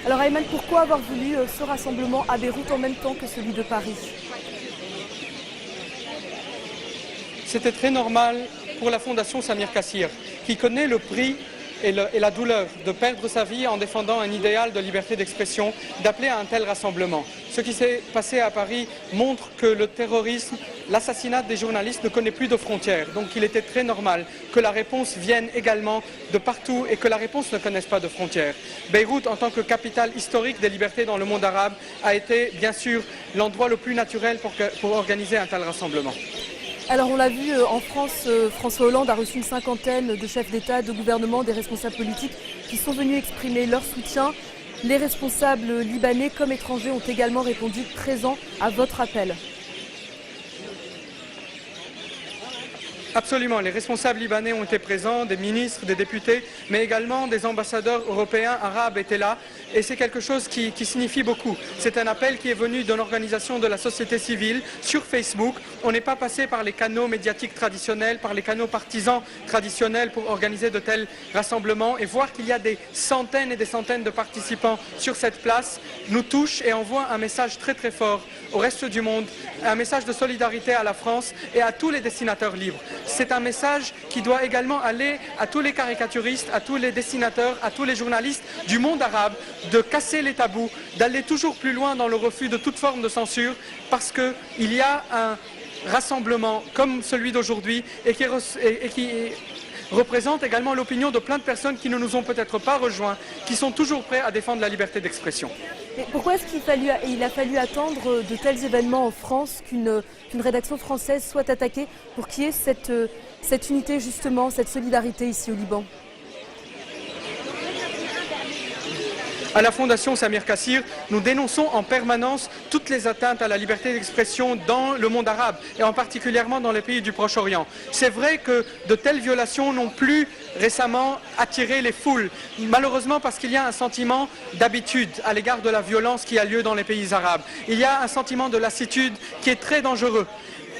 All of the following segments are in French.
Alors Ayman, pourquoi avoir voulu ce rassemblement à Beyrouth en même temps que celui de Paris? C'était très normal pour la Fondation Samir Kassir, qui connaît le prix et la douleur de perdre sa vie en défendant un idéal de liberté d'expression, d'appeler à un tel rassemblement. Ce qui s'est passé à Paris montre que le terrorisme, l'assassinat des journalistes ne connaît plus de frontières. Donc il était très normal que la réponse vienne également de partout et que la réponse ne connaisse pas de frontières. Beyrouth, en tant que capitale historique des libertés dans le monde arabe, a été bien sûr l'endroit le plus naturel pour organiser un tel rassemblement. Alors on l'a vu en France, François Hollande a reçu une cinquantaine de chefs d'État, de gouvernement, des responsables politiques qui sont venus exprimer leur soutien. Les responsables libanais comme étrangers ont également répondu présents à votre appel. Absolument, les responsables libanais ont été présents, des ministres, des députés, mais également des ambassadeurs européens, arabes étaient là. Et c'est quelque chose qui signifie beaucoup. C'est un appel qui est venu d'une organisation de la société civile sur Facebook. On n'est pas passé par les canaux médiatiques traditionnels, par les canaux partisans traditionnels pour organiser de tels rassemblements. Et voir qu'il y a des centaines et des centaines de participants sur cette place nous touche et envoie un message très très fort au reste du monde, un message de solidarité à la France et à tous les dessinateurs libres. C'est un message qui doit également aller à tous les caricaturistes, à tous les dessinateurs, à tous les journalistes du monde arabe, de casser les tabous, d'aller toujours plus loin dans le refus de toute forme de censure, parce qu'il y a un rassemblement comme celui d'aujourd'hui et qui représente également l'opinion de plein de personnes qui ne nous ont peut-être pas rejoints, qui sont toujours prêts à défendre la liberté d'expression. Mais pourquoi est-ce qu'il a fallu attendre de tels événements en France qu'une rédaction française soit attaquée pour qu'il y ait cette unité justement, cette solidarité ici au Liban? À la Fondation Samir Kassir, nous dénonçons en permanence toutes les atteintes à la liberté d'expression dans le monde arabe et en particulièrement dans les pays du Proche-Orient. C'est vrai que de telles violations n'ont plus récemment attiré les foules, malheureusement parce qu'il y a un sentiment d'habitude à l'égard de la violence qui a lieu dans les pays arabes. Il y a un sentiment de lassitude qui est très dangereux.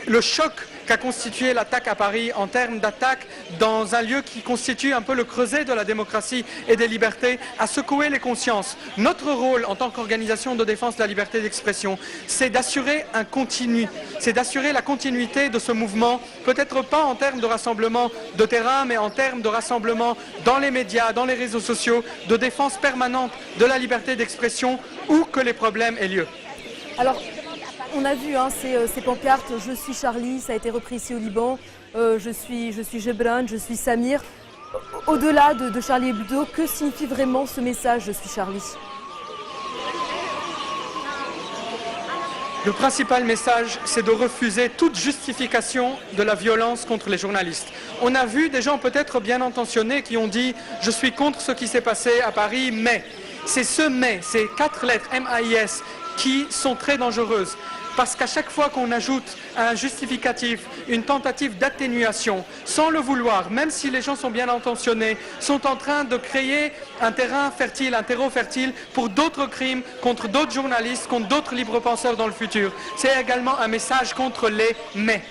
Le choc qu'a constitué l'attaque à Paris en termes d'attaque dans un lieu qui constitue un peu le creuset de la démocratie et des libertés a secoué les consciences. Notre rôle en tant qu'organisation de défense de la liberté d'expression, c'est d'assurer la continuité de ce mouvement, peut-être pas en termes de rassemblement de terrain, mais en termes de rassemblement dans les médias, dans les réseaux sociaux, de défense permanente de la liberté d'expression où que les problèmes aient lieu. Alors, on a vu ces pancartes « Je suis Charlie », ça a été repris ici au Liban, je suis Gebran, je suis Samir. Au-delà de Charlie Hebdo, que signifie vraiment ce message « Je suis Charlie » ? Le principal message, c'est de refuser toute justification de la violence contre les journalistes. On a vu des gens peut-être bien intentionnés qui ont dit « Je suis contre ce qui s'est passé à Paris, mais… » C'est ce « mais », ces 4 lettres M-A-I-S qui sont très dangereuses. Parce qu'à chaque fois qu'on ajoute un justificatif, une tentative d'atténuation, sans le vouloir, même si les gens sont bien intentionnés, sont en train de créer un terrain fertile, un terreau fertile pour d'autres crimes, contre d'autres journalistes, contre d'autres libres penseurs dans le futur. C'est également un message contre les « mais ».